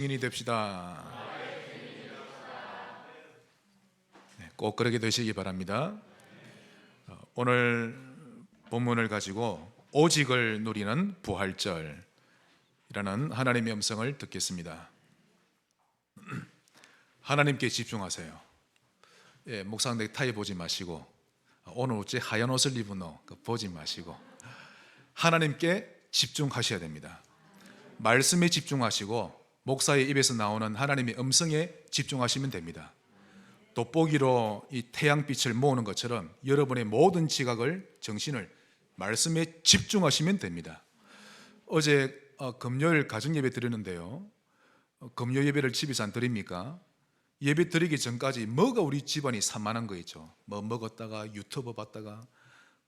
증인이 됩시다. 꼭 그렇게 되시기 바랍니다. 오늘 본문을 가지고 오직을 누리는 부활절이라는 하나님의 음성을 듣겠습니다. 하나님께 집중하세요. 목상 넥타이 보지 마시고, 오늘 어째 하얀 옷을 입은 너 보지 마시고 하나님께 집중하셔야 됩니다. 말씀에 집중하시고 목사의 입에서 나오는 하나님의 음성에 집중하시면 됩니다. 돋보기로 이 태양빛을 모으는 것처럼 여러분의 모든 지각을, 정신을 말씀에 집중하시면 됩니다. 어제 금요일 가정예배 드렸는데요, 금요 예배를 집에서 안 드립니까? 예배 드리기 전까지 뭐가 우리 집안이 산만한 거 있죠. 뭐 먹었다가 유튜브 봤다가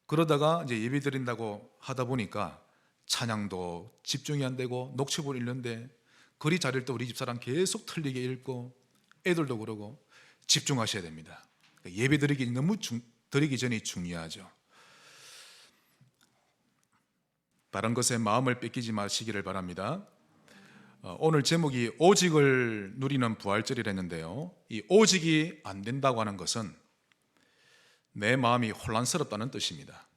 그러다가 이제 예배 드린다고 하다 보니까 찬양도 집중이 안 되고 녹취본 읽는데 글이 잘 읽다 우리 집사람 계속 틀리게 읽고 애들도 그러고 집중하셔야 됩니다. 예배 드리기 전이 중요하죠. 다른 것에 마음을 뺏기지 마시기를 바랍니다. 오늘 제목이 오직을 누리는 부활절이라 했는데요, 이 오직이 안 된다고 하는 것은 내 마음이 혼란스럽다는 뜻입니다.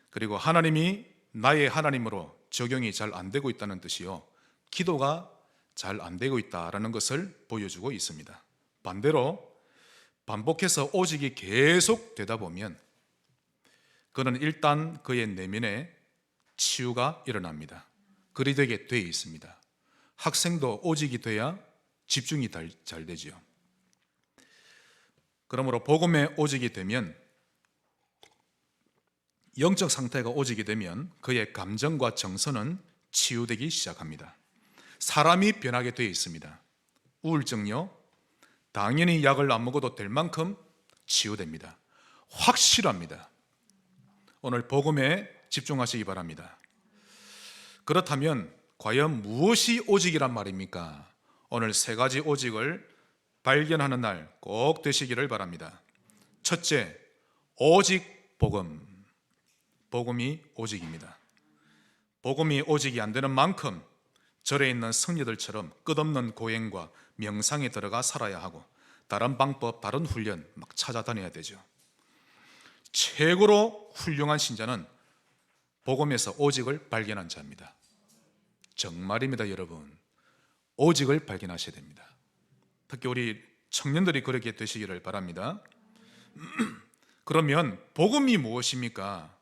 그리고 하나님이 나의 하나님으로 적용이 잘 안 되고 있다는 뜻이요, 기도가 잘 안 되고 있다라는 것을 보여주고 있습니다. 반대로 반복해서 오직이 계속 되다 보면 그는 일단 그의 내면에 치유가 일어납니다. 그리 되게 돼 있습니다. 학생도 오직이 돼야 집중이 잘 되죠. 그러므로 복음에 오직이 되면, 영적 상태가 오직이 되면 그의 감정과 정서는 치유되기 시작합니다. 사람이 변하게 되어 있습니다. 우울증요, 당연히 약을 안 먹어도 될 만큼 치유됩니다. 확실합니다. 오늘 복음에 집중하시기 바랍니다. 그렇다면 과연 무엇이 오직이란 말입니까? 오늘 세 가지 오직을 발견하는 날 꼭 되시기를 바랍니다. 첫째, 오직 복음. 복음이 오직입니다. 복음이 오직이 안 되는 만큼 절에 있는 성녀들처럼 끝없는 고행과 명상에 들어가 살아야 하고 다른 방법, 다른 훈련 막 찾아다녀야 되죠. 최고로 훌륭한 신자는 복음에서 오직을 발견한 자입니다. 정말입니다, 여러분. 오직을 발견하셔야 됩니다. 특히 우리 청년들이 그렇게 되시기를 바랍니다. 그러면 복음이 무엇입니까?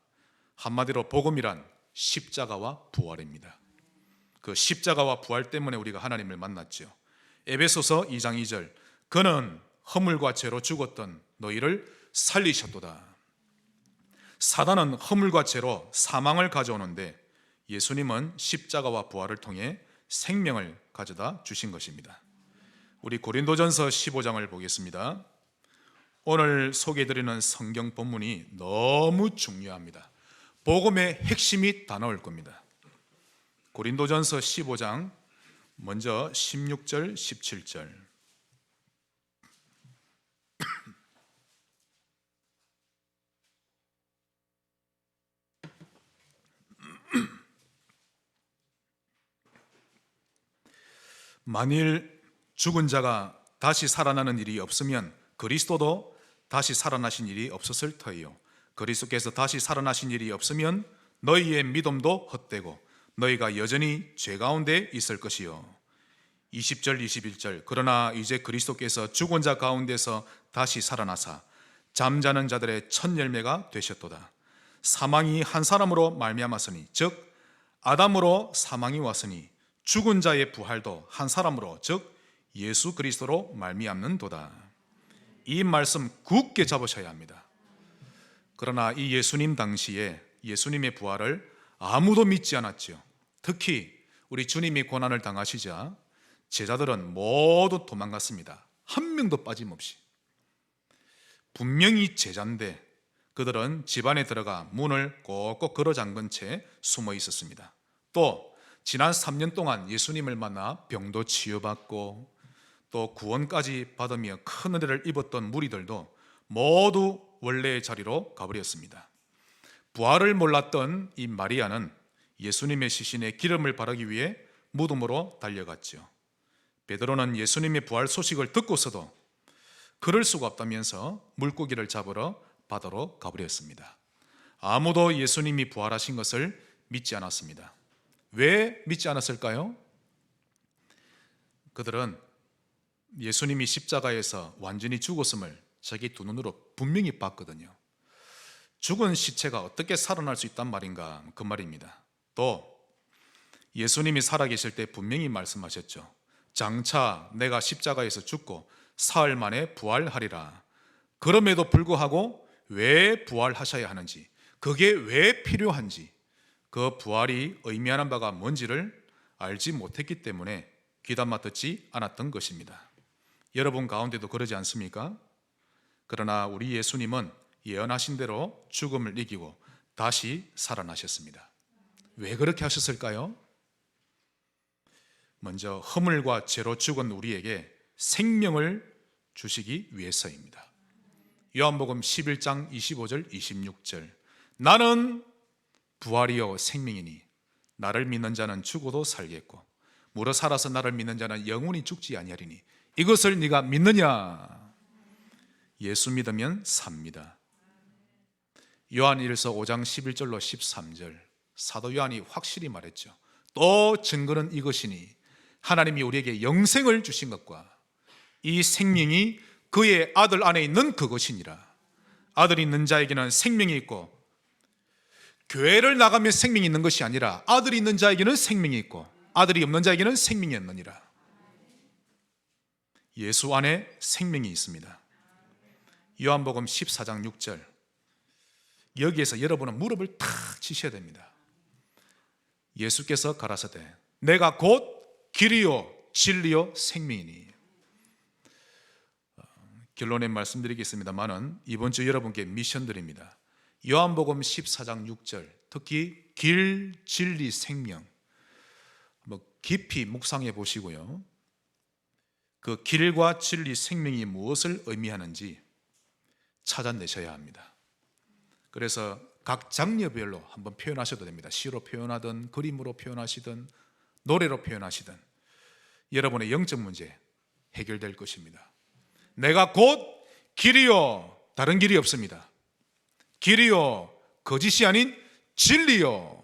한마디로 복음이란 십자가와 부활입니다. 그 십자가와 부활 때문에 우리가 하나님을 만났죠. 에베소서 2장 2절, 그는 허물과 죄로 죽었던 너희를 살리셨도다. 사단은 허물과 죄로 사망을 가져오는데 예수님은 십자가와 부활을 통해 생명을 가져다 주신 것입니다. 우리 고린도전서 15장을 보겠습니다. 오늘 소개해드리는 성경 본문이 너무 중요합니다. 복음의 핵심이 다 나올 겁니다. 고린도전서 15장 먼저 16절, 17절. 만일 죽은 자가 다시 살아나는 일이 없으면 그리스도도 다시 살아나신 일이 없었을 터이요, 그리스도께서 다시 살아나신 일이 없으면 너희의 믿음도 헛되고 너희가 여전히 죄 가운데 있을 것이요. 20절 21절, 그러나 이제 그리스도께서 죽은 자 가운데서 다시 살아나사 잠자는 자들의 첫 열매가 되셨도다. 사망이 한 사람으로 말미암았으니 즉 아담으로 사망이 왔으니 죽은 자의 부활도 한 사람으로 즉 예수 그리스도로 말미암는도다. 이 말씀 굳게 잡으셔야 합니다. 그러나 이 예수님 당시에 예수님의 부활을 아무도 믿지 않았죠. 특히 우리 주님이 고난을 당하시자 제자들은 모두 도망갔습니다. 한 명도 빠짐없이. 분명히 제자인데 그들은 집 안에 들어가 문을 꼭꼭 걸어 잠근 채 숨어 있었습니다. 또 지난 3년 동안 예수님을 만나 병도 치유받고 또 구원까지 받으며 큰 은혜를 입었던 무리들도 모두 원래의 자리로 가버렸습니다. 부활을 몰랐던 이 마리아는 예수님의 시신에 기름을 바르기 위해 무덤으로 달려갔죠. 베드로는 예수님의 부활 소식을 듣고서도 그럴 수가 없다면서 물고기를 잡으러 바다로 가버렸습니다. 아무도 예수님이 부활하신 것을 믿지 않았습니다. 왜 믿지 않았을까요? 그들은 예수님이 십자가에서 완전히 죽었음을 자기 두 눈으로 분명히 봤거든요. 죽은 시체가 어떻게 살아날 수 있단 말인가, 그 말입니다. 또 예수님이 살아계실 때 분명히 말씀하셨죠. 장차 내가 십자가에서 죽고 사흘 만에 부활하리라. 그럼에도 불구하고 왜 부활하셔야 하는지, 그게 왜 필요한지, 그 부활이 의미하는 바가 뭔지를 알지 못했기 때문에 귀담아 듣지 않았던 것입니다. 여러분 가운데도 그러지 않습니까? 그러나 우리 예수님은 예언하신 대로 죽음을 이기고 다시 살아나셨습니다. 왜 그렇게 하셨을까요? 먼저 허물과 죄로 죽은 우리에게 생명을 주시기 위해서입니다. 요한복음 11장 25절 26절, 나는 부활이요 생명이니 나를 믿는 자는 죽어도 살겠고 물어 살아서 나를 믿는 자는 영원히 죽지 아니하리니 이것을 네가 믿느냐? 예수 믿으면 삽니다. 요한일서 5장 11절로 13절, 사도 요한이 확실히 말했죠. 또 증거는 이것이니 하나님이 우리에게 영생을 주신 것과 이 생명이 그의 아들 안에 있는 그것이니라. 아들이 있는 자에게는 생명이 있고, 교회를 나가면 생명이 있는 것이 아니라 아들이 있는 자에게는 생명이 있고 아들이 없는 자에게는 생명이 없느니라. 예수 안에 생명이 있습니다. 요한복음 14장 6절, 여기에서 여러분은 무릎을 탁 치셔야 됩니다. 예수께서 가라사대 내가 곧 길이요 진리요 생명이니. 결론에 말씀드리겠습니다만은 이번 주 여러분께 미션 드립니다. 요한복음 14장 6절, 특히 길, 진리, 생명 깊이 묵상해 보시고요. 그 길과 진리, 생명이 무엇을 의미하는지 찾아내셔야 합니다. 그래서 각 장르별로 한번 표현하셔도 됩니다. 시로 표현하든 그림으로 표현하시든 노래로 표현하시든 여러분의 영적 문제 해결될 것입니다. 내가 곧 길이요, 다른 길이 없습니다. 길이요, 거짓이 아닌 진리요,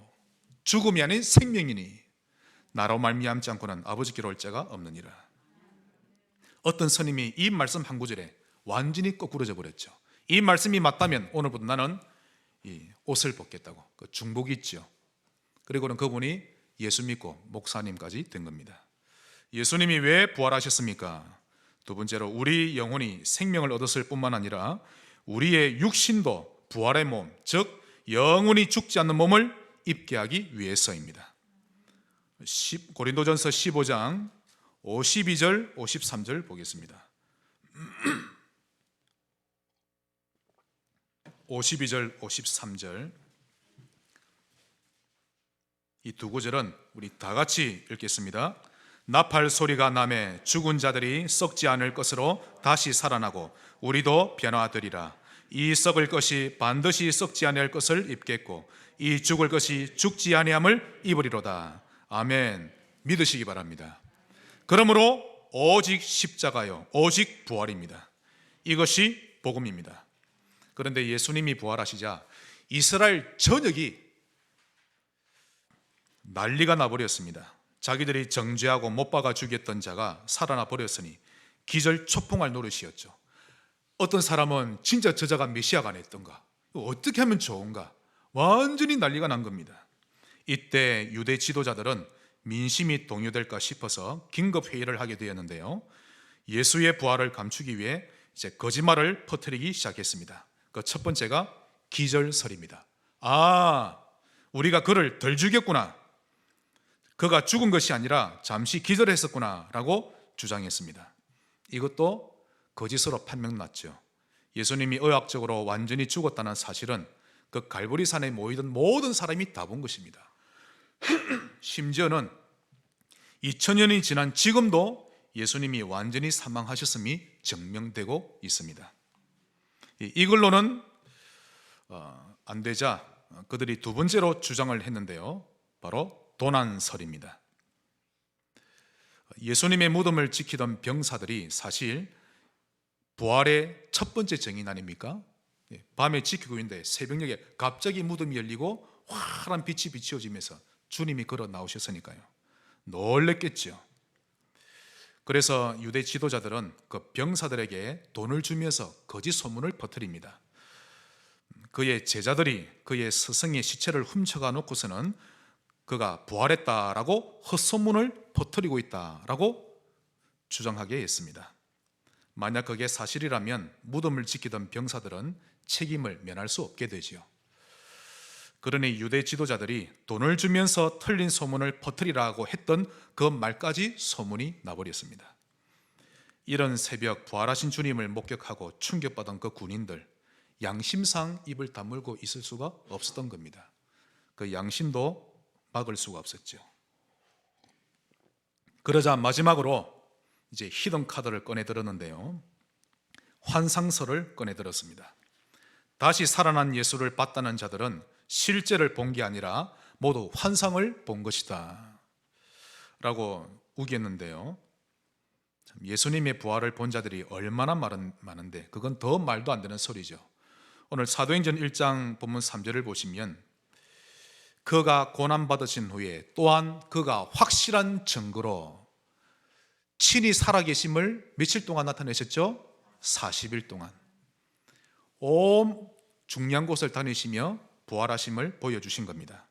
죽음이 아닌 생명이니 나로 말미암지 않고는 아버지께로 올 자가 없느니라. 어떤 스님이 이 말씀 한 구절에 완전히 거꾸러져 버렸죠. 이 말씀이 맞다면 오늘부터 나는 이 옷을 벗겠다고, 그 중복 있죠. 그리고는 그분이 예수 믿고 목사님까지 된 겁니다. 예수님이 왜 부활하셨습니까? 두 번째로 우리 영혼이 생명을 얻었을 뿐만 아니라 우리의 육신도 부활의 몸, 즉 영원히 죽지 않는 몸을 입게 하기 위해서입니다. 고린도전서 15장 52절 53절 보겠습니다. 52절 53절, 이 두 구절은 우리 다 같이 읽겠습니다. 나팔 소리가 나매 죽은 자들이 썩지 않을 것으로 다시 살아나고 우리도 변화되리라. 이 썩을 것이 반드시 썩지 아니할 것을 입겠고 이 죽을 것이 죽지 아니함을 입으리로다. 아멘. 믿으시기 바랍니다. 그러므로 오직 십자가요, 오직 부활입니다. 이것이 복음입니다. 그런데 예수님이 부활하시자 이스라엘 전역이 난리가 나버렸습니다. 자기들이 정죄하고 못 박아 죽였던 자가 살아나 버렸으니 기절 초풍할 노릇이었죠. 어떤 사람은 진짜 저자가 메시아가 아니었던가, 어떻게 하면 좋은가, 완전히 난리가 난 겁니다. 이때 유대 지도자들은 민심이 동요될까 싶어서 긴급 회의를 하게 되었는데요, 예수의 부활을 감추기 위해 이제 거짓말을 퍼뜨리기 시작했습니다. 그 첫 번째가 기절설입니다. 우리가 그를 덜 죽였구나, 그가 죽은 것이 아니라 잠시 기절했었구나 라고 주장했습니다. 이것도 거짓으로 판명났죠. 예수님이 의학적으로 완전히 죽었다는 사실은 그 갈보리산에 모이던 모든 사람이 다 본 것입니다. 심지어는 2000년이 지난 지금도 예수님이 완전히 사망하셨음이 증명되고 있습니다. 이걸로는 안 되자 그들이 두 번째로 주장을 했는데요, 바로 도난설입니다. 예수님의 무덤을 지키던 병사들이 사실 부활의 첫 번째 증인 아닙니까? 밤에 지키고 있는데 새벽녘에 갑자기 무덤이 열리고 환한 빛이 비추어지면서 주님이 걸어 나오셨으니까요. 놀랬겠죠. 그래서 유대 지도자들은 그 병사들에게 돈을 주면서 거짓 소문을 퍼뜨립니다. 그의 제자들이 그의 스승의 시체를 훔쳐가 놓고서는 그가 부활했다라고 헛소문을 퍼뜨리고 있다라고 주장하게 했습니다. 만약 그게 사실이라면 무덤을 지키던 병사들은 책임을 면할 수 없게 되지요. 그러니 유대 지도자들이 돈을 주면서 틀린 소문을 퍼뜨리라고 했던 그 말까지 소문이 나버렸습니다. 이런 새벽 부활하신 주님을 목격하고 충격받은 그 군인들, 양심상 입을 다물고 있을 수가 없었던 겁니다. 그 양심도 막을 수가 없었죠. 그러자 마지막으로 이제 히든 카드를 꺼내 들었는데요, 환상서를 꺼내 들었습니다. 다시 살아난 예수를 봤다는 자들은 실제를 본 게 아니라 모두 환상을 본 것이다 라고 우겼는데요, 예수님의 부활을 본 자들이 얼마나 많은데 그건 더 말도 안 되는 소리죠. 오늘 사도행전 1장 본문 3절을 보시면 그가 고난받으신 후에 또한 그가 확실한 증거로 친히 살아계심을 며칠 동안 나타내셨죠? 40일 동안 온 중요한 곳을 다니시며 부활하심을 보여주신 겁니다.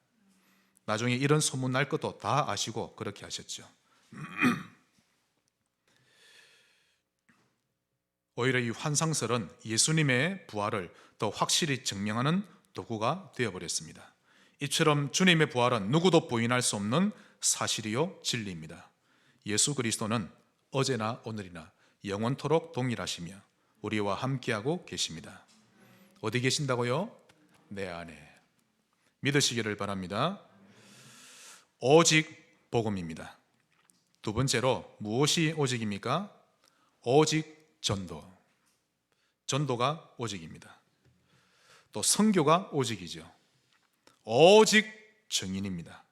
나중에 이런 소문 날 것도 다 아시고 그렇게 하셨죠. 오히려 이 환상설은 예수님의 부활을 더 확실히 증명하는 도구가 되어버렸습니다. 이처럼 주님의 부활은 누구도 부인할 수 없는 사실이요 진리입니다. 예수 그리스도는 어제나 오늘이나 영원토록 동일하시며 우리와 함께하고 계십니다. 어디 계신다고요? 내 안에. 믿으시기를 바랍니다. 오직 복음입니다. 두 번째로 무엇이 오직입니까? 오직 전도. 전도가 오직입니다. 또 선교가 오직이죠. 오직 증인입니다.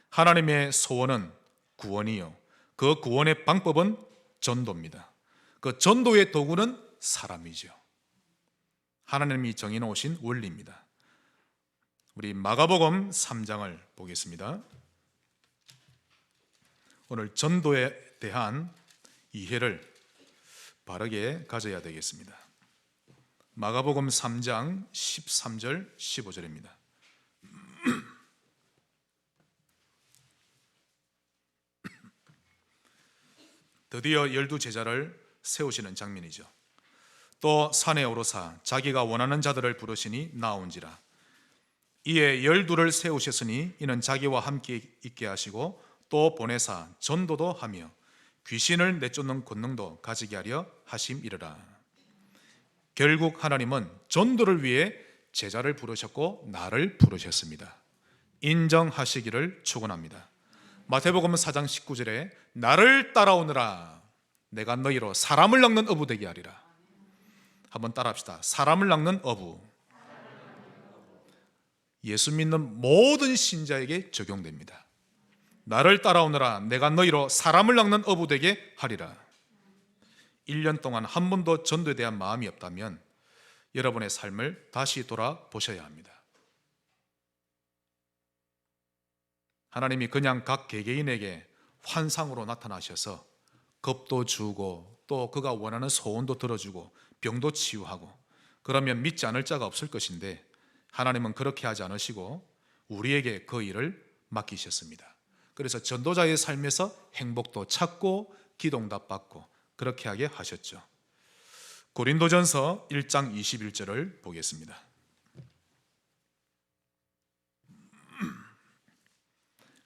하나님의 소원은 구원이요, 그 구원의 방법은 전도입니다. 그 전도의 도구는 사람이죠. 하나님이 정해놓으신 원리입니다. 우리 마가복음 3장을 보겠습니다. 오늘 전도에 대한 이해를 바르게 가져야 되겠습니다. 마가복음 3장 13절 15절입니다. 드디어 12제자를 세우시는 장면이죠. 또 산에 오르사 자기가 원하는 자들을 부르시니 나온지라. 이에 12를 세우셨으니 이는 자기와 함께 있게 하시고 또 보내사 전도도 하며 귀신을 내쫓는 권능도 가지게 하려 하심이르라. 결국 하나님은 전도를 위해 제자를 부르셨고 나를 부르셨습니다. 인정하시기를 축원합니다. 마태복음 4장 19절에 나를 따라오느라 내가 너희로 사람을 낚는 어부 되게 하리라. 한번 따라합시다. 사람을 낚는 어부. 예수 믿는 모든 신자에게 적용됩니다. 나를 따라오느라 내가 너희로 사람을 낚는 어부 되게 하리라. 1년 동안 한 번도 전도에 대한 마음이 없다면 여러분의 삶을 다시 돌아보셔야 합니다. 하나님이 그냥 각 개개인에게 환상으로 나타나셔서 겁도 주고 또 그가 원하는 소원도 들어주고 병도 치유하고 그러면 믿지 않을 자가 없을 것인데, 하나님은 그렇게 하지 않으시고 우리에게 그 일을 맡기셨습니다. 그래서 전도자의 삶에서 행복도 찾고 기도응답 받고 그렇게 하게 하셨죠. 고린도전서 1장 21절을 보겠습니다.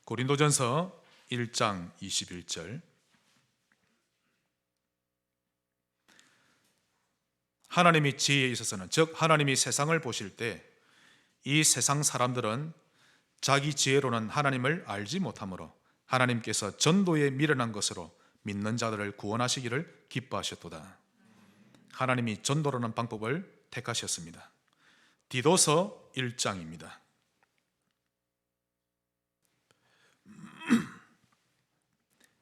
고린도전서 1장 21절. 하나님이 지혜에 있어서는, 즉 하나님이 세상을 보실 때 이 세상 사람들은 자기 지혜로는 하나님을 알지 못하므로 하나님께서 전도에 미련한 것으로 믿는 자들을 구원하시기를 기뻐하셨도다. 하나님이 전도라는 방법을 택하셨습니다. 디도서 1장입니다.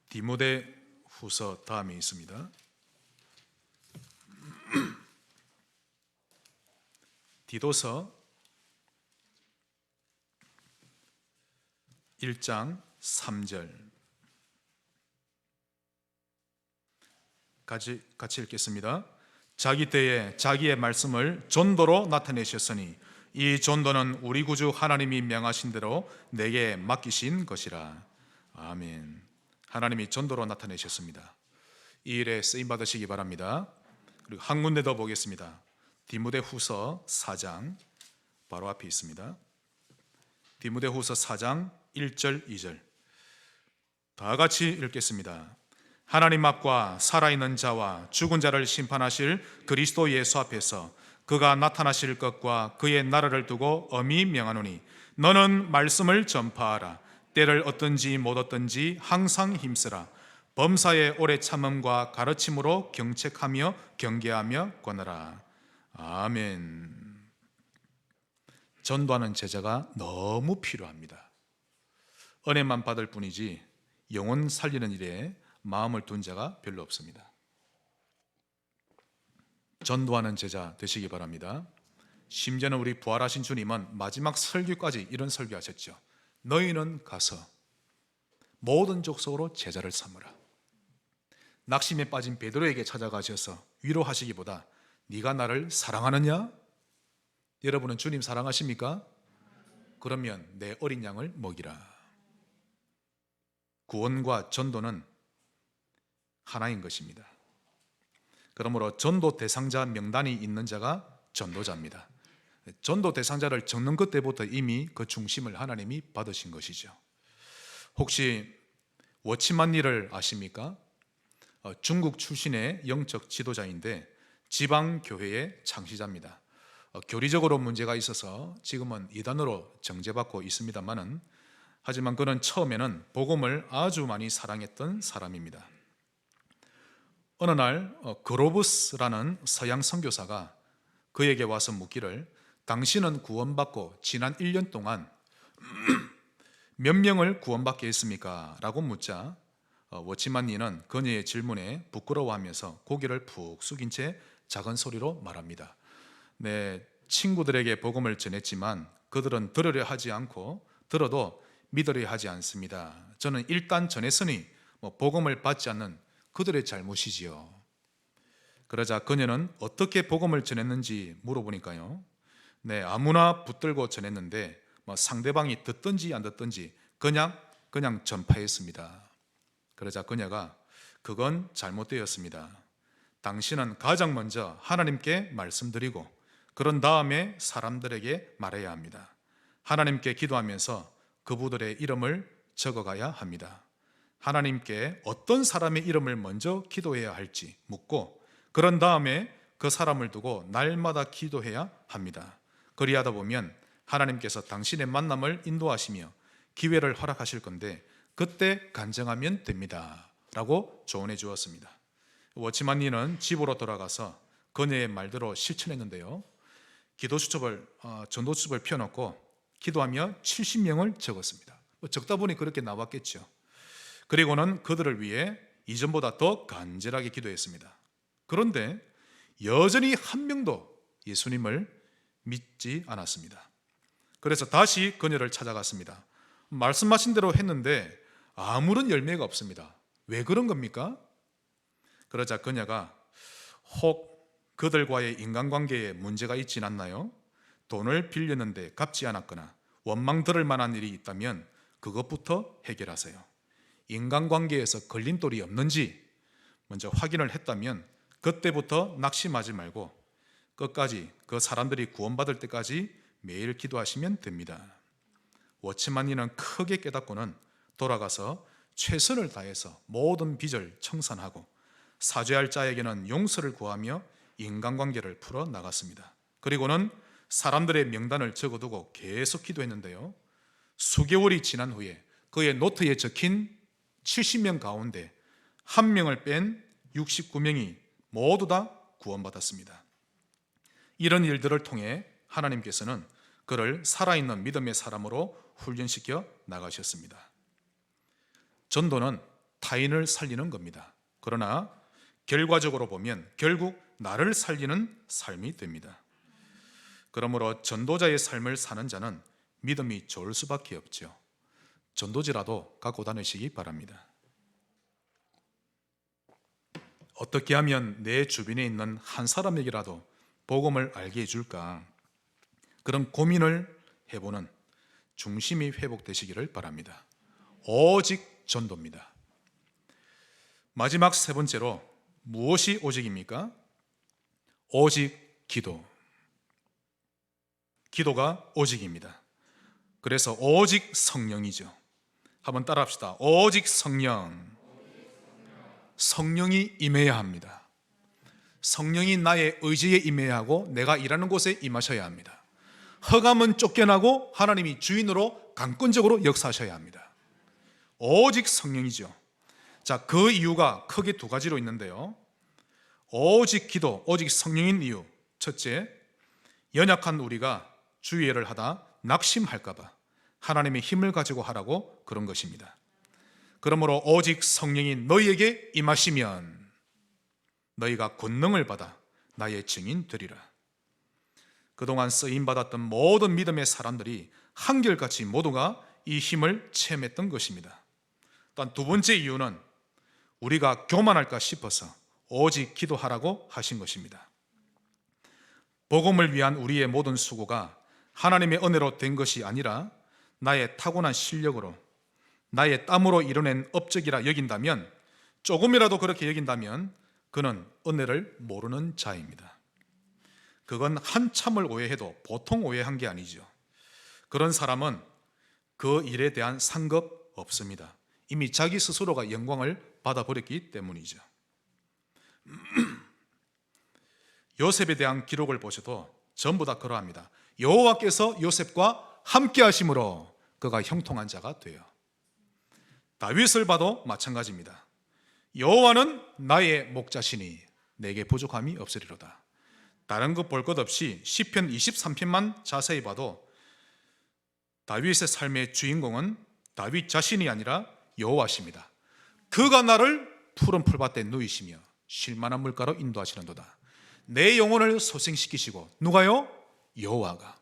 디모데 후서 다음에 있습니다. 디도서 1장 3절 같이 읽겠습니다. 자기 때에 자기의 말씀을 전도로 나타내셨으니 이 전도는 우리 구주 하나님이 명하신 대로 내게 맡기신 것이라. 아멘. 하나님이 전도로 나타내셨습니다. 이 일에 쓰임 받으시기 바랍니다. 그리고 한 군데 더 보겠습니다. 디모데후서 4장 바로 앞에 있습니다. 디모데후서 4장 1절 2절 다 같이 읽겠습니다. 하나님 앞과 살아있는 자와 죽은 자를 심판하실 그리스도 예수 앞에서 그가 나타나실 것과 그의 나라를 두고 엄히 명하노니 너는 말씀을 전파하라. 때를 얻든지 못 얻든지 항상 힘쓰라. 범사의 오래 참음과 가르침으로 경책하며 경계하며 권하라. 아멘. 전도하는 제자가 너무 필요합니다. 은혜만 받을 뿐이지 영혼 살리는 일에 마음을 둔 자가 별로 없습니다. 전도하는 제자 되시기 바랍니다. 심지어는 우리 부활하신 주님은 마지막 설교까지 이런 설교하셨죠. 너희는 가서 모든 족속으로 제자를 삼으라. 낙심에 빠진 베드로에게 찾아가셔서 위로하시기보다 네가 나를 사랑하느냐? 여러분은 주님 사랑하십니까? 그러면 내 어린 양을 먹이라. 구원과 전도는 하나인 것입니다. 그러므로 전도 대상자 명단이 있는 자가 전도자입니다. 전도 대상자를 적는 그때부터 이미 그 중심을 하나님이 받으신 것이죠. 혹시 워치만 리를 아십니까? 중국 출신의 영적 지도자인데 지방교회의 창시자입니다. 교리적으로 문제가 있어서 지금은 이단으로 정죄받고 있습니다만은, 하지만 그는 처음에는 복음을 아주 많이 사랑했던 사람입니다. 어느 날 그로브스라는 서양 선교사가 그에게 와서 묻기를, 당신은 구원받고 지난 1년 동안 몇 명을 구원받게 했습니까? 라고 묻자 워치만 리는 그녀의 질문에 부끄러워하면서 고개를 푹 숙인 채 작은 소리로 말합니다. 네, 친구들에게 복음을 전했지만 그들은 들으려 하지 않고 들어도 믿으려 하지 않습니다. 저는 일단 전했으니 복음을 받지 않는 그들의 잘못이지요. 그러자 그녀는 어떻게 복음을 전했는지 물어보니까요, 네, 아무나 붙들고 전했는데 상대방이 듣든지 안 듣든지 그냥 전파했습니다. 그러자 그녀가, 그건 잘못되었습니다. 당신은 가장 먼저 하나님께 말씀드리고 그런 다음에 사람들에게 말해야 합니다. 하나님께 기도하면서 그분들의 이름을 적어가야 합니다. 하나님께 어떤 사람의 이름을 먼저 기도해야 할지 묻고 그런 다음에 그 사람을 두고 날마다 기도해야 합니다. 그리하다 보면 하나님께서 당신의 만남을 인도하시며 기회를 허락하실 건데 그때 간증하면 됩니다 라고 조언해 주었습니다. 워치만 리는 집으로 돌아가서 그녀의 말대로 실천했는데요, 전도수첩을 펴놓고 기도하며 70명을 적었습니다. 적다 보니 그렇게 나왔겠죠. 그리고는 그들을 위해 이전보다 더 간절하게 기도했습니다. 그런데 여전히 한 명도 예수님을 믿지 않았습니다. 그래서 다시 그녀를 찾아갔습니다. 말씀하신 대로 했는데 아무런 열매가 없습니다. 왜 그런 겁니까? 그러자 그녀가, 혹 그들과의 인간관계에 문제가 있진 않나요? 돈을 빌렸는데 갚지 않았거나 원망 들을 만한 일이 있다면 그것부터 해결하세요. 인간관계에서 걸림돌이 없는지 먼저 확인을 했다면 그때부터 낙심하지 말고 끝까지 그 사람들이 구원받을 때까지 매일 기도하시면 됩니다. 워치만 리는 크게 깨닫고는 돌아가서 최선을 다해서 모든 빚을 청산하고 사죄할 자에게는 용서를 구하며 인간관계를 풀어 나갔습니다. 그리고는 사람들의 명단을 적어두고 계속 기도했는데요, 수개월이 지난 후에 그의 노트에 적힌 70명 가운데 한 명을 뺀 69명이 모두 다 구원받았습니다. 이런 일들을 통해 하나님께서는 그를 살아있는 믿음의 사람으로 훈련시켜 나가셨습니다. 전도는 타인을 살리는 겁니다. 그러나 결과적으로 보면 결국 나를 살리는 삶이 됩니다. 그러므로 전도자의 삶을 사는 자는 믿음이 좋을 수밖에 없죠. 전도지라도 갖고 다니시기 바랍니다. 어떻게 하면 내 주변에 있는 한 사람에게라도 복음을 알게 해줄까? 그런 고민을 해보는 중심이 회복되시기를 바랍니다. 오직 전도입니다. 마지막 세 번째로 무엇이 오직입니까? 오직 기도. 기도가 오직입니다. 그래서 오직 성령이죠. 한번 따라합시다. 오직 성령. 성령이 임해야 합니다. 성령이 나의 의지에 임해야 하고 내가 일하는 곳에 임하셔야 합니다. 허감은 쫓겨나고 하나님이 주인으로 강권적으로 역사하셔야 합니다. 오직 성령이죠. 자, 그 이유가 크게 두 가지로 있는데요. 오직 기도, 오직 성령인 이유. 첫째, 연약한 우리가 주의를 하다 낙심할까 봐 하나님의 힘을 가지고 하라고 그런 것입니다. 그러므로 오직 성령이 너희에게 임하시면 너희가 권능을 받아 나의 증인 되리라. 그동안 쓰임받았던 모든 믿음의 사람들이 한결같이 모두가 이 힘을 체험했던 것입니다. 또한 두 번째 이유는 우리가 교만할까 싶어서 오직 기도하라고 하신 것입니다. 복음을 위한 우리의 모든 수고가 하나님의 은혜로 된 것이 아니라 나의 타고난 실력으로 나의 땀으로 이뤄낸 업적이라 여긴다면, 조금이라도 그렇게 여긴다면 그는 은혜를 모르는 자입니다. 그건 한참을 오해해도 보통 오해한 게 아니죠. 그런 사람은 그 일에 대한 상급 없습니다. 이미 자기 스스로가 영광을 받아버렸기 때문이죠. 요셉에 대한 기록을 보셔도 전부 다 그러합니다. 여호와께서 요셉과 함께 하심으로 그가 형통한 자가 돼요. 다윗을 봐도 마찬가지입니다. 여호와는 나의 목자시니 내게 부족함이 없으리로다. 다른 것 볼 것 없이 시편 23편만 자세히 봐도 다윗의 삶의 주인공은 다윗 자신이 아니라 여호와십니다. 그가 나를 푸른 풀밭에 누이시며 쉴만한 물가로 인도하시는도다. 내 영혼을 소생시키시고, 누가요? 여호와가.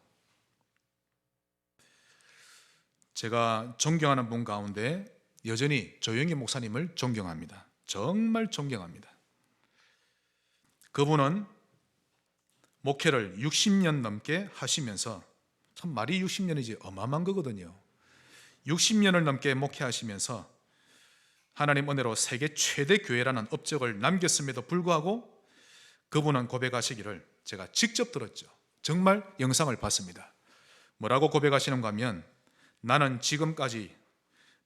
제가 존경하는 분 가운데 여전히 조영기 목사님을 존경합니다. 정말 존경합니다. 그분은 목회를 60년 넘게 하시면서, 참 말이 60년이지 어마어마한 거거든요. 60년을 넘게 목회하시면서 하나님 은혜로 세계 최대 교회라는 업적을 남겼음에도 불구하고 그분은 고백하시기를 제가 직접 들었죠. 정말 영상을 봤습니다. 뭐라고 고백하시는가 하면, 나는 지금까지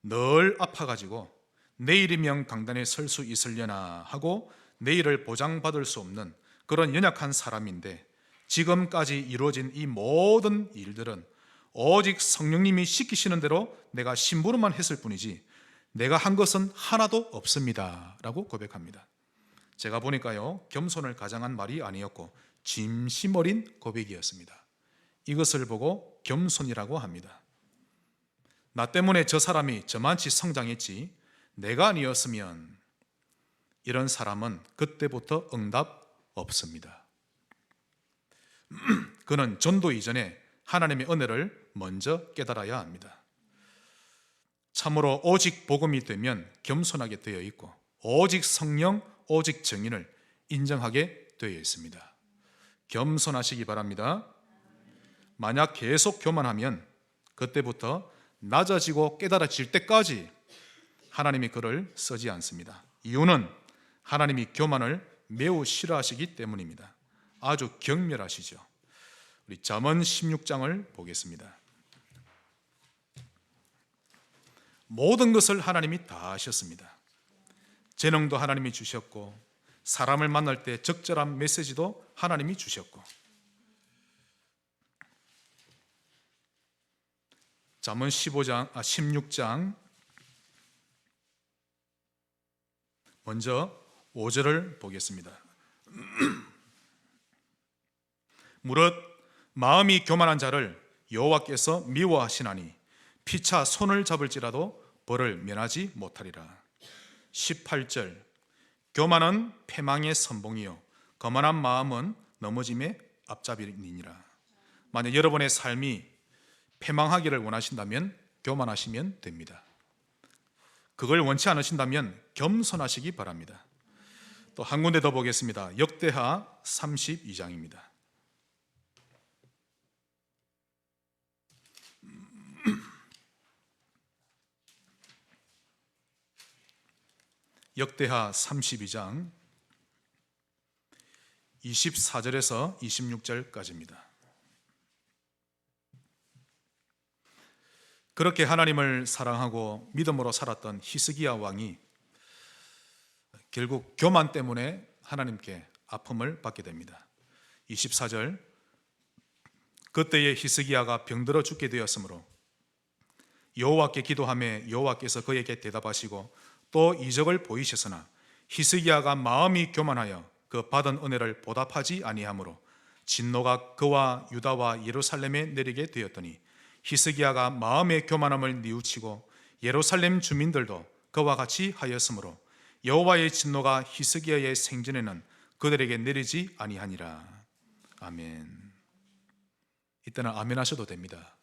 늘 아파가지고 내일이면 강단에 설 수 있으려나 하고 내일을 보장받을 수 없는 그런 연약한 사람인데, 지금까지 이루어진 이 모든 일들은 오직 성령님이 시키시는 대로 내가 심부름만 했을 뿐이지 내가 한 것은 하나도 없습니다 라고 고백합니다. 제가 보니까요, 겸손을 가장한 말이 아니었고 진심 어린 고백이었습니다. 이것을 보고 겸손이라고 합니다. 나 때문에 저 사람이 저만치 성장했지 내가 아니었으면, 이런 사람은 그때부터 응답 없습니다. 그는 전도 이전에 하나님의 은혜를 먼저 깨달아야 합니다. 참으로 오직 복음이 되면 겸손하게 되어 있고 오직 성령, 오직 증인을 인정하게 되어 있습니다. 겸손하시기 바랍니다. 만약 계속 교만하면 그때부터 낮아지고 깨달아질 때까지 하나님이 그를 쓰지 않습니다. 이유는 하나님이 교만을 매우 싫어하시기 때문입니다. 아주 경멸하시죠. 우리 잠언 16장을 보겠습니다. 모든 것을 하나님이 다 하셨습니다. 재능도 하나님이 주셨고, 사람을 만날 때 적절한 메시지도 하나님이 주셨고. 잠언 16장 먼저 5절을 보겠습니다. 무릇 마음이 교만한 자를 여호와께서 미워하시나니 피차 손을 잡을지라도 벌을 면하지 못하리라. 18절 교만은 패망의 선봉이요 거만한 마음은 넘어짐의 앞잡이니라. 만약 여러분의 삶이 패망하기를 원하신다면 교만하시면 됩니다. 그걸 원치 않으신다면 겸손하시기 바랍니다. 또 한 군데 더 보겠습니다. 역대하 32장입니다. 역대하 32장 24절에서 26절까지입니다. 그렇게 하나님을 사랑하고 믿음으로 살았던 히스기야 왕이 결국 교만 때문에 하나님께 아픔을 받게 됩니다. 24절, 그때에 히스기야가 병들어 죽게 되었으므로 여호와께 기도하매 여호와께서 그에게 대답하시고 또 이적을 보이셨으나 히스기야가 마음이 교만하여 그 받은 은혜를 보답하지 아니하므로 진노가 그와 유다와 예루살렘에 내리게 되었더니 히스기야가 마음의 교만함을 뉘우치고 예루살렘 주민들도 그와 같이 하였으므로 여호와의 진노가 히스기야의 생전에는 그들에게 내리지 아니하니라. 아멘. 이때는 아멘 하셔도 됩니다.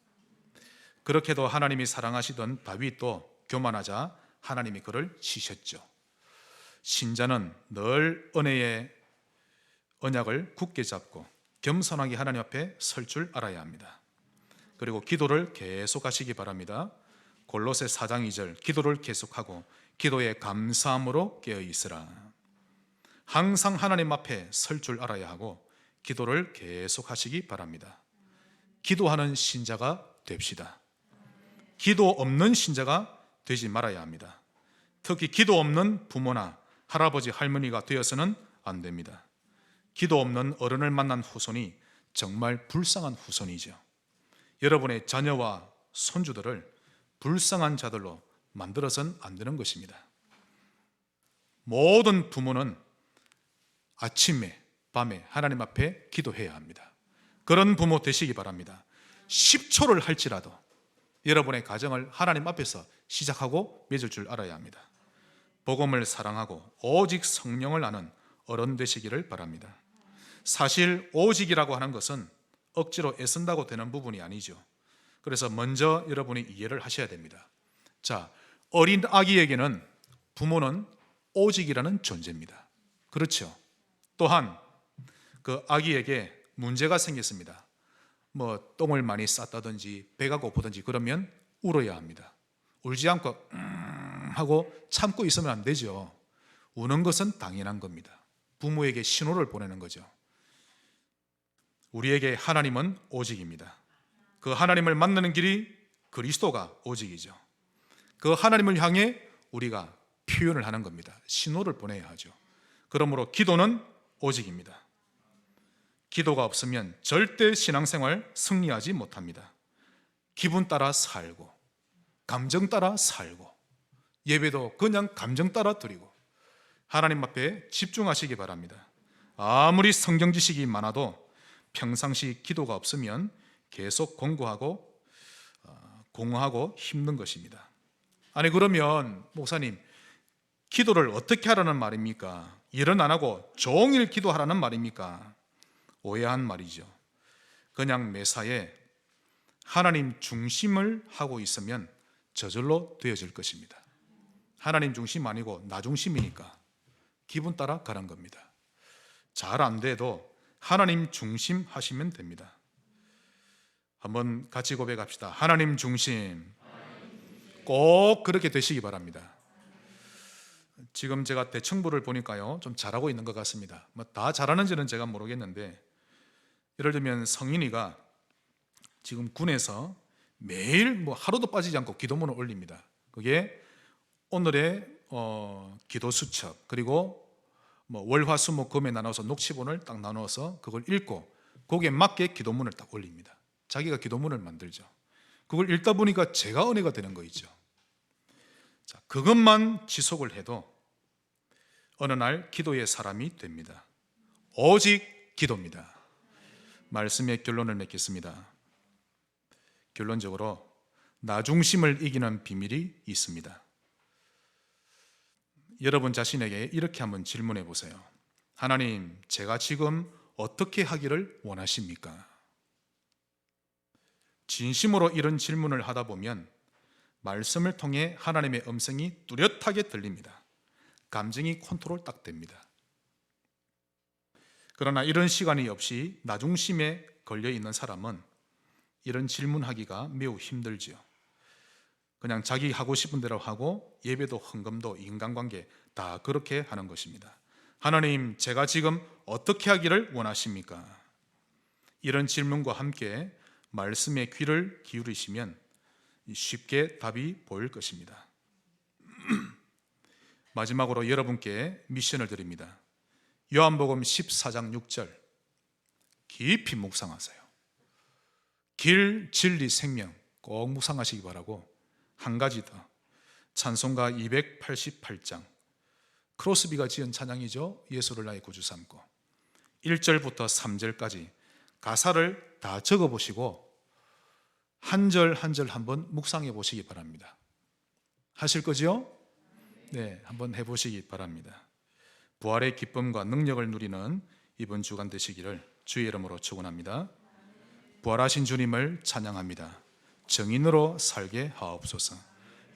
그렇게도 하나님이 사랑하시던 다윗도 교만하자 하나님이 그를 치셨죠. 신자는 늘 은혜의 언약을 굳게 잡고 겸손하게 하나님 앞에 설 줄 알아야 합니다. 그리고 기도를 계속하시기 바랍니다. 골로새 4장 2절, 기도를 계속하고 기도에 감사함으로 깨어 있으라. 항상 하나님 앞에 설 줄 알아야 하고 기도를 계속하시기 바랍니다. 기도하는 신자가 됩시다. 기도 없는 신자가 되지 말아야 합니다. 특히 기도 없는 부모나 할아버지 할머니가 되어서는 안 됩니다. 기도 없는 어른을 만난 후손이 정말 불쌍한 후손이죠. 여러분의 자녀와 손주들을 불쌍한 자들로 만들어서는 안 되는 것입니다. 모든 부모는 아침에 밤에 하나님 앞에 기도해야 합니다. 그런 부모 되시기 바랍니다. 10초를 할지라도 여러분의 가정을 하나님 앞에서 시작하고 맺을 줄 알아야 합니다. 복음을 사랑하고 오직 성령을 아는 어른 되시기를 바랍니다. 사실 오직이라고 하는 것은 억지로 애쓴다고 되는 부분이 아니죠. 그래서 먼저 여러분이 이해를 하셔야 됩니다. 자, 어린 아기에게는 부모는 오직이라는 존재입니다. 그렇죠? 또한 그 아기에게 문제가 생겼습니다. 뭐 똥을 많이 쌌다든지 배가 고프든지 그러면 울어야 합니다. 울지 않고 하고 참고 있으면 안 되죠. 우는 것은 당연한 겁니다. 부모에게 신호를 보내는 거죠. 우리에게 하나님은 오직입니다. 그 하나님을 만나는 길이 그리스도가 오직이죠. 그 하나님을 향해 우리가 표현을 하는 겁니다. 신호를 보내야 하죠. 그러므로 기도는 오직입니다. 기도가 없으면 절대 신앙생활 승리하지 못합니다. 기분 따라 살고 감정 따라 살고 예배도 그냥 감정 따라 드리고 하나님 앞에 집중하시기 바랍니다. 아무리 성경 지식이 많아도 평상시 기도가 없으면 계속 공고하고 공허하고 힘든 것입니다. 아니 그러면 목사님 기도를 어떻게 하라는 말입니까? 일은 안 하고 종일 기도하라는 말입니까? 오해한 말이죠. 그냥 매사에 하나님 중심을 하고 있으면 저절로 되어질 것입니다. 하나님 중심 아니고 나 중심이니까 기분 따라 가는 겁니다. 잘 안 돼도 하나님 중심 하시면 됩니다. 한번 같이 고백합시다. 하나님 중심. 꼭 그렇게 되시기 바랍니다. 지금 제가 대청부를 보니까요 좀 잘하고 있는 것 같습니다. 뭐 다 잘하는지는 제가 모르겠는데 예를 들면 성인이가 지금 군에서 매일 뭐 하루도 빠지지 않고 기도문을 올립니다. 그게 오늘의 기도 수첩 그리고 뭐 월화수목금에 나눠서 녹취본을 딱 나눠서 그걸 읽고 거기에 맞게 기도문을 딱 올립니다. 자기가 기도문을 만들죠. 그걸 읽다 보니까 제가 은혜가 되는 거 있죠. 자, 그것만 지속을 해도 어느 날 기도의 사람이 됩니다. 오직 기도입니다. 말씀의 결론을 맺겠습니다. 결론적으로 나 중심을 이기는 비밀이 있습니다. 여러분 자신에게 이렇게 한번 질문해 보세요. 하나님, 제가 지금 어떻게 하기를 원하십니까? 진심으로 이런 질문을 하다 보면 말씀을 통해 하나님의 음성이 뚜렷하게 들립니다. 감정이 컨트롤 딱 됩니다. 그러나 이런 시간이 없이 나중심에 걸려 있는 사람은 이런 질문하기가 매우 힘들지요. 그냥 자기 하고 싶은 대로 하고 예배도 헌금도 인간관계 다 그렇게 하는 것입니다. 하나님, 제가 지금 어떻게 하기를 원하십니까? 이런 질문과 함께 말씀에 귀를 기울이시면 쉽게 답이 보일 것입니다. 마지막으로 여러분께 미션을 드립니다. 요한복음 14장 6절 깊이 묵상하세요. 길, 진리, 생명 꼭 묵상하시기 바라고, 한 가지 더, 찬송가 288장 크로스비가 지은 찬양이죠. 예수를 나의 구주 삼고 1절부터 3절까지 가사를 다 적어보시고 한 절 한 절 한번 묵상해 보시기 바랍니다. 하실 거죠? 네, 한번 해보시기 바랍니다. 부활의 기쁨과 능력을 누리는 이번 주간 되시기를 주의 이름으로 축원합니다. 부활하신 주님을 찬양합니다. 정인으로 살게 하옵소서.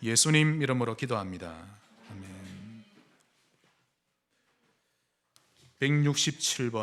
예수님 이름으로 기도합니다. 아멘. 167번